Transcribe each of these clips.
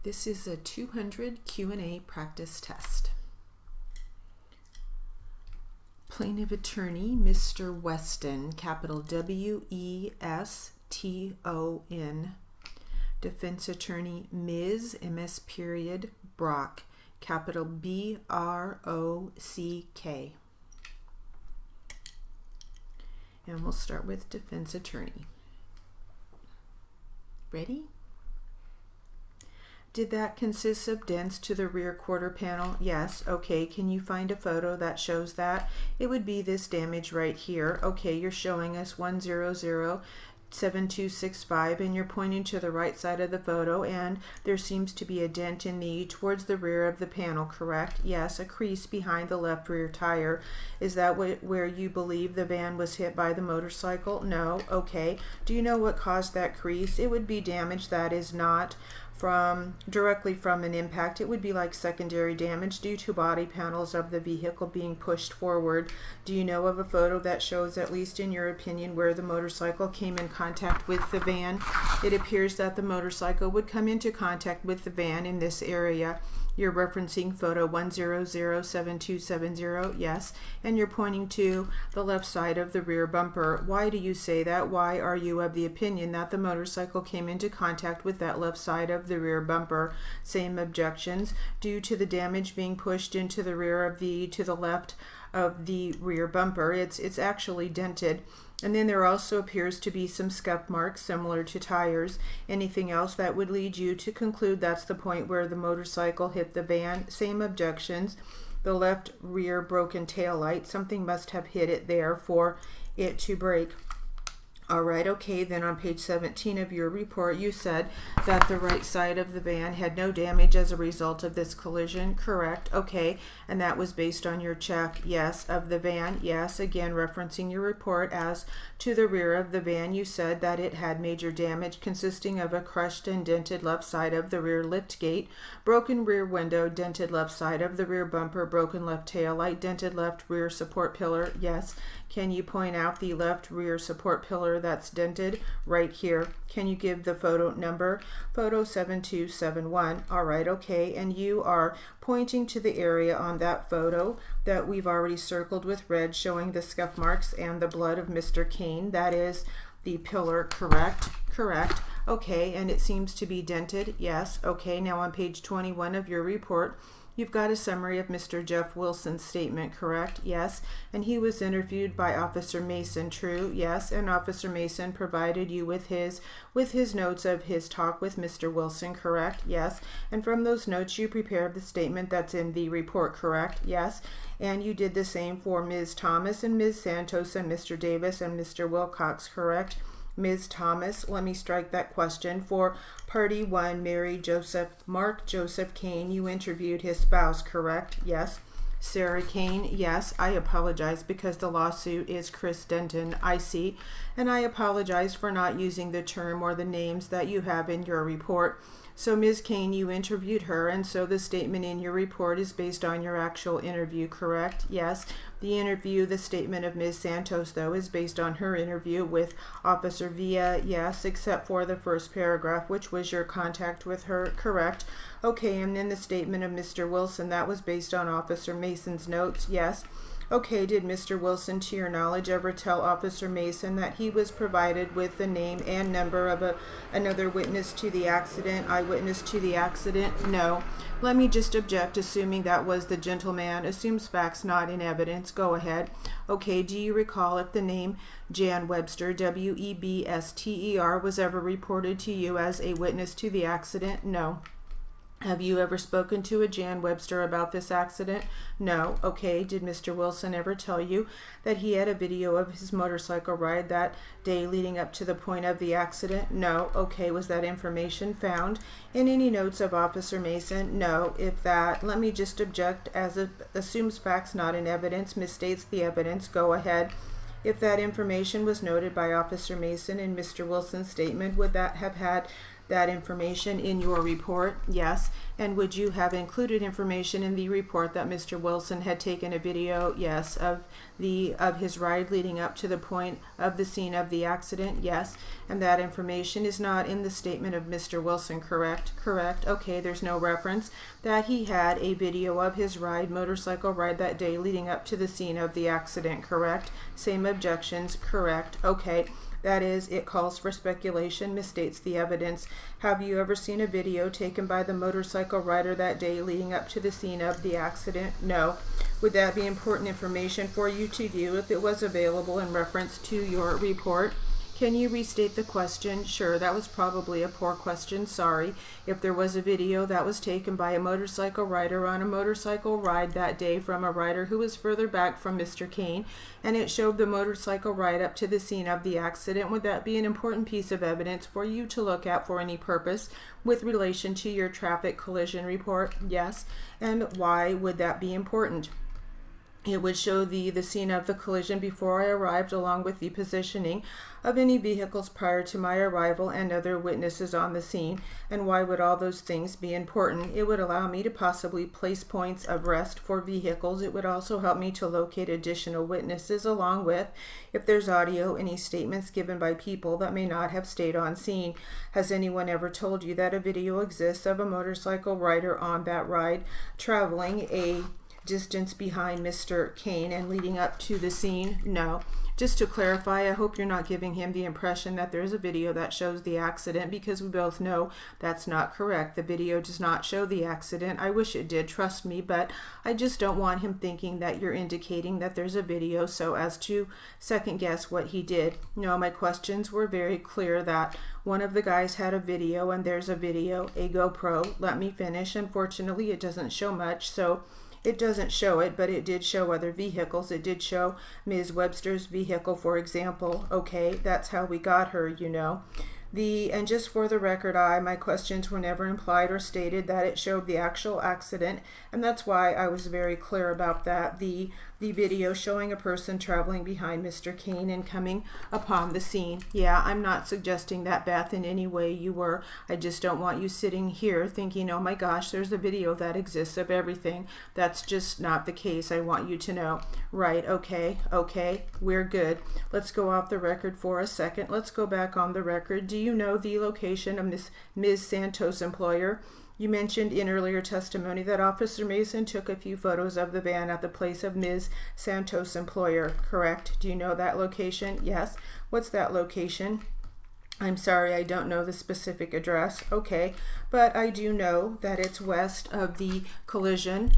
This is a 200 Q&A practice test. Plaintiff attorney, Mr. Weston, capital W-E-S-T-O-N. Defense attorney, Ms. M.S. period Brock, capital B-R-O-C-K. And we'll start with defense attorney. Ready? Did that consist of dents to the rear quarter panel? Yes. Okay, can you find a photo that shows that? It would be this damage right here. Okay, you're showing us 1007265 and you're pointing to the right side of the photo, and there seems to be a dent in towards the rear of the panel, correct? Yes, a crease behind the left rear tire. Is that where you believe the van was hit by the motorcycle? No. Okay. Do you know what caused that crease? It would be damage that is not directly from an impact. It would be like secondary damage due to body panels of the vehicle being pushed forward. Do you know of a photo that shows, at least in your opinion, where the motorcycle came in contact with the van? It appears that the motorcycle would come into contact with the van in this area. You're referencing photo 1007270, yes, and you're pointing to the left side of the rear bumper. Why do you say that? Why are you of the opinion that the motorcycle came into contact with that left side of the rear bumper? Same objections. Due to the damage being pushed into the rear of to the left of the rear bumper, it's actually dented. And then there also appears to be some scuff marks similar to tires. Anything else that would lead you to conclude that's the point where the motorcycle hit the van? Same objections. The left rear broken tail light, something must have hit it there for it to break. All right, okay, then on page 17 of your report, you said that the right side of the van had no damage as a result of this collision, correct? Okay, and that was based on your check, yes, of the van, yes. Again, referencing your report, as to the rear of the van, you said that it had major damage consisting of a crushed and dented left side of the rear lift gate, broken rear window, dented left side of the rear bumper, broken left tail light, dented left rear support pillar, yes. Can you point out the left rear support pillar that's dented? Right here. Can you give the photo number? Photo 7271. All right, okay, and you are pointing to the area on that photo that we've already circled with red, showing the scuff marks and the blood of Mr. Kane. That is the pillar, correct? Correct. Okay, and it seems to be dented. Yes. Okay, now on page 21 of your report, you've got a summary of Mr. Jeff Wilson's statement, correct? Yes. And he was interviewed by Officer Mason, true? Yes. And Officer Mason provided you with his notes of his talk with Mr. Wilson, correct? Yes. And from those notes you prepared the statement that's in the report, correct? Yes. And you did the same for Ms. Thomas and Ms. Santos and Mr. Davis and Mr. Wilcox, correct? Ms. Thomas, let me strike that question. For party 1, Mark Joseph Kane, you interviewed his spouse, correct? Yes. Sarah Kane, yes. I apologize because the lawsuit is Chris Denton, I see. And I apologize for not using the term or the names that you have in your report. So Ms. Kane, you interviewed her, and so the statement in your report is based on your actual interview, correct? Yes. The statement of Ms. Santos, though, is based on her interview with Officer Villa, yes, except for the first paragraph, which was your contact with her, correct? Okay, and then the statement of Mr. Wilson, that was based on Officer Mason's notes, yes. Okay, did Mr. Wilson, to your knowledge, ever tell Officer Mason that he was provided with the name and number of another witness to the accident, eyewitness to the accident? No. Let me just object, assuming that was the gentleman. Assumes facts not in evidence. Go ahead. Okay, do you recall if the name Jan Webster, W-E-B-S-T-E-R, was ever reported to you as a witness to the accident? No. Have you ever spoken to a Jan Webster about this accident? No. Okay. Did Mr. Wilson ever tell you that he had a video of his motorcycle ride that day leading up to the point of the accident? No. Okay. Was that information found in any notes of Officer Mason? No. If that, let me just object, as it assumes facts not in evidence, misstates the evidence. Go ahead. If that information was noted by Officer Mason in Mr. Wilson's statement, would that have had that information in your report? Yes. And would you have included information in the report that Mr. Wilson had taken a video? Yes. Of his ride leading up to the point of the scene of the accident? Yes. And that information is not in the statement of Mr. Wilson, correct? Correct. Okay, there's no reference that he had a video of his motorcycle ride that day leading up to the scene of the accident, correct? Same objections, correct. Okay. That is, it calls for speculation, misstates the evidence. Have you ever seen a video taken by the motorcycle rider that day leading up to the scene of the accident? No. Would that be important information for you to view if it was available in reference to your report? Can you restate the question? Sure, that was probably a poor question, sorry. If there was a video that was taken by a motorcycle rider on a motorcycle ride that day from a rider who was further back from Mr. Kane, and it showed the motorcycle ride up to the scene of the accident, would that be an important piece of evidence for you to look at for any purpose with relation to your traffic collision report? Yes. And why would that be important? It would show the scene of the collision before I arrived, along with the positioning of any vehicles prior to my arrival and other witnesses on the scene. And why would all those things be important? It would allow me to possibly place points of rest for vehicles. It would also help me to locate additional witnesses, along with, if there's audio, any statements given by people that may not have stayed on scene. Has anyone ever told you that a video exists of a motorcycle rider on that ride traveling a distance behind Mr. Kane and leading up to the scene? No. Just to clarify, I hope you're not giving him the impression that there's a video that shows the accident, because we both know that's not correct. The video does not show the accident. I wish it did, trust me, but I just don't want him thinking that you're indicating that there's a video so as to second guess what he did. No, my questions were very clear that one of the guys had a video, and there's a video, a GoPro. Let me finish. Unfortunately, it doesn't show much, so it doesn't show it, but it did show other vehicles. It did show Ms. Webster's vehicle, for example. Okay, that's how we got her, you know. And just for the record, my questions were never implied or stated that it showed the actual accident, and that's why I was very clear about that. The video showing a person traveling behind Mr. Kane and coming upon the scene. Yeah, I'm not suggesting that, Beth, in any way you were. I just don't want you sitting here thinking, oh my gosh, there's a video that exists of everything. That's just not the case. I want you to know. Right, okay, we're good. Let's go off the record for a second. Let's go back on the record. Do you know the location of Ms. Santos' employer? You mentioned in earlier testimony that Officer Mason took a few photos of the van at the place of Ms. Santos' employer, correct? Do you know that location? Yes. What's that location? I'm sorry, I don't know the specific address. Okay, but I do know that it's west of the collision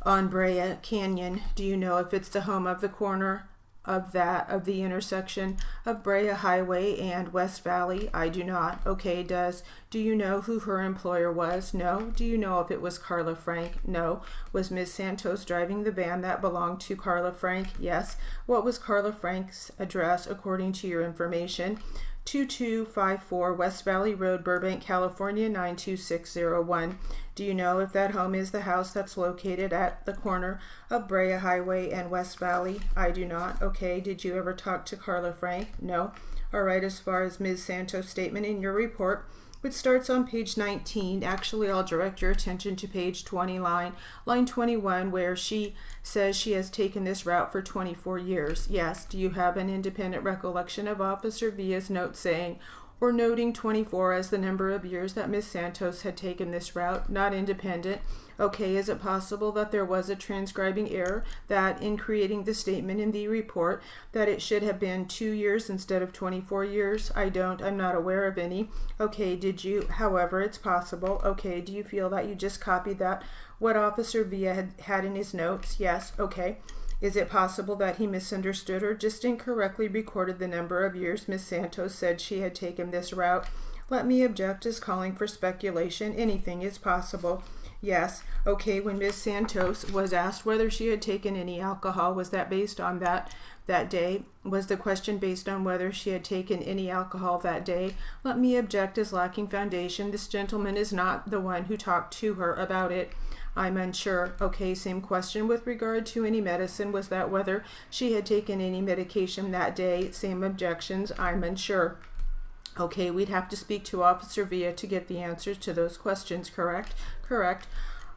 on Brea Canyon. Do you know if it's the home of the corner of the intersection of Brea Highway and West Valley? I do not. Okay, do you know who her employer was? No. Do you know if it was Carla Frank? No. Was Ms. Santos driving the van that belonged to Carla Frank? Yes. What was Carla Frank's address according to your information? 2254 West Valley Road, Burbank, California 92601. Do you know if that home is the house that's located at the corner of Brea Highway and West Valley? I do not. Okay, did you ever talk to Carla Frank? No. All right, as far as Ms. Santos' statement in your report, which starts on page 19. Actually, I'll direct your attention to page 20, line 21, where she says she has taken this route for 24 years. Yes. Do you have an independent recollection of Officer Villa's note saying or noting 24 as the number of years that Ms. Santos had taken this route? Not independent. Okay, is it possible that there was a transcribing error, that in creating the statement in the report that it should have been 2 years instead of 24 years? I'm not aware of any. Okay, however, it's possible. Okay, do you feel that you just copied what Officer Villa had in his notes? Yes. Okay. Is it possible that he misunderstood or just incorrectly recorded the number of years Ms. Santos said she had taken this route? Let me object as calling for speculation. Anything is possible. Yes. Okay, when Ms. Santos was asked whether she had taken any alcohol, was that based on that day? Was the question based on whether she had taken any alcohol that day? Let me object as lacking foundation. This gentleman is not the one who talked to her about it. I'm unsure. Okay, same question with regard to any medicine. Was that whether she had taken any medication that day? Same objections. I'm unsure. Okay, we'd have to speak to Officer Villa to get the answers to those questions, correct? Correct.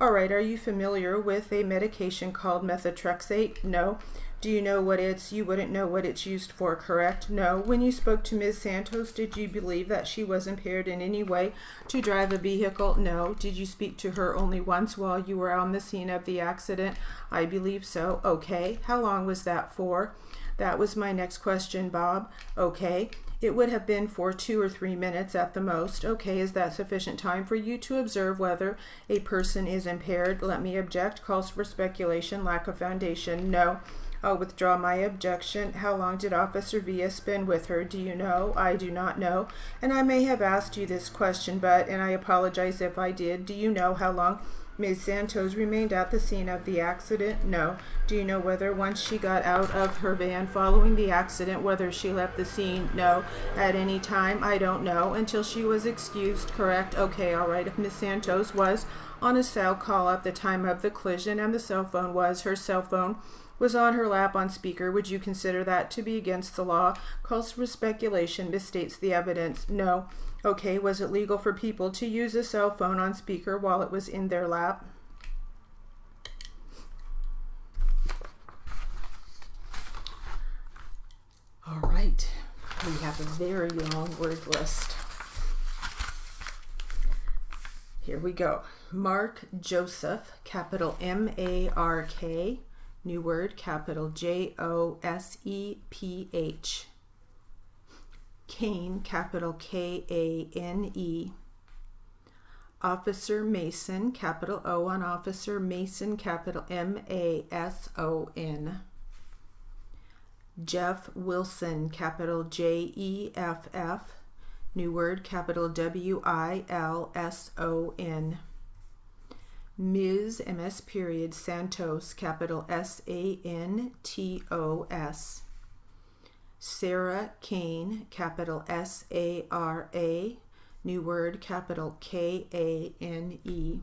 All right, are you familiar with a medication called methotrexate? No. Do you know what you wouldn't know what it's used for, correct? No. When you spoke to Ms. Santos, did you believe that she was impaired in any way to drive a vehicle? No. Did you speak to her only once while you were on the scene of the accident? I believe so. Okay. How long was that for? That was my next question, Bob. Okay. It would have been for 2 or 3 minutes at the most. Okay, is that sufficient time for you to observe whether a person is impaired? Let me object. Calls for speculation, lack of foundation. No. I'll withdraw my objection. How long did Officer Villa spend with her? Do you know? I do not know. And I may have asked you this question, and I apologize if I did. Do you know how long Ms. Santos remained at the scene of the accident? No. Do you know whether once she got out of her van following the accident, whether she left the scene? No. At any time? I don't know. Until she was excused, correct? Okay, all right. If Ms. Santos was on a cell call at the time of the collision and the cell phone was on her lap on speaker, would you consider that to be against the law? Calls for speculation, misstates the evidence. No. Okay, was it legal for people to use a cell phone on speaker while it was in their lap? All right, we have a very long word list. Here we go. Mark Joseph, capital M-A-R-K, new word, capital J-O-S-E-P-H. Kane, capital K-A-N-E. Officer Mason, capital O on Officer Mason, capital M-A-S-O-N. Jeff Wilson, capital J-E-F-F, new word, capital W-I-L-S-O-N. Ms. M-S period Santos, capital S-A-N-T-O-S. Sarah Kane, capital S-A-R-A, new word, capital K-A-N-E.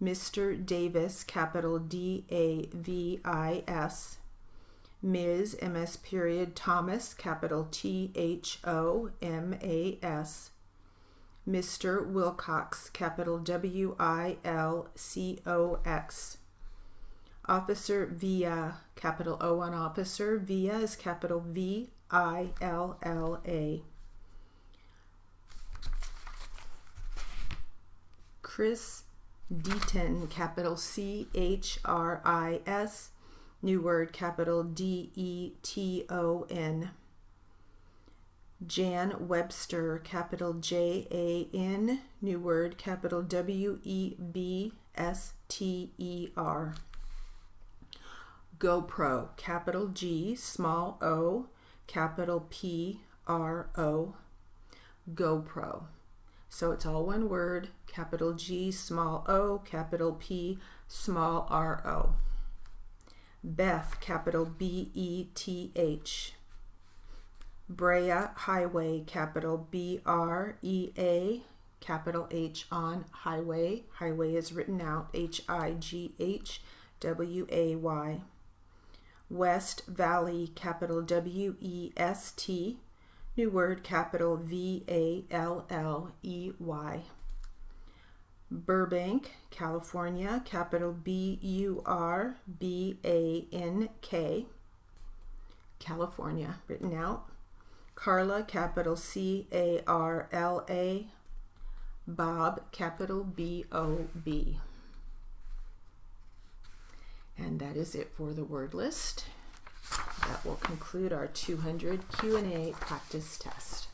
Mr. Davis, capital D-A-V-I-S. Ms. M-S period Thomas, capital T-H-O-M-A-S. Mr. Wilcox, capital W-I-L-C-O-X. Officer Villa, capital O on Officer. Villa is capital V-I-L-L-A. Chris Deaton, capital C-H-R-I-S, new word, capital D-E-T-O-N. Jan Webster, capital J-A-N, new word, capital W-E-B-S-T-E-R. GoPro, capital G, small o, capital P-R-O. GoPro. So it's all one word, capital G, small o, capital P, small R-O. Beth, capital B-E-T-H. Brea Highway, capital B-R-E-A, capital H on highway. Highway is written out H-I-G-H-W-A-Y. West Valley, capital W-E-S-T, new word, capital V-A-L-L-E-Y. Burbank, California, capital B-U-R-B-A-N-K, California, written out. Carla, capital C-A-R-L-A. Bob, capital B-O-B. And that is it for the word list. That will conclude our 200 Q&A practice test.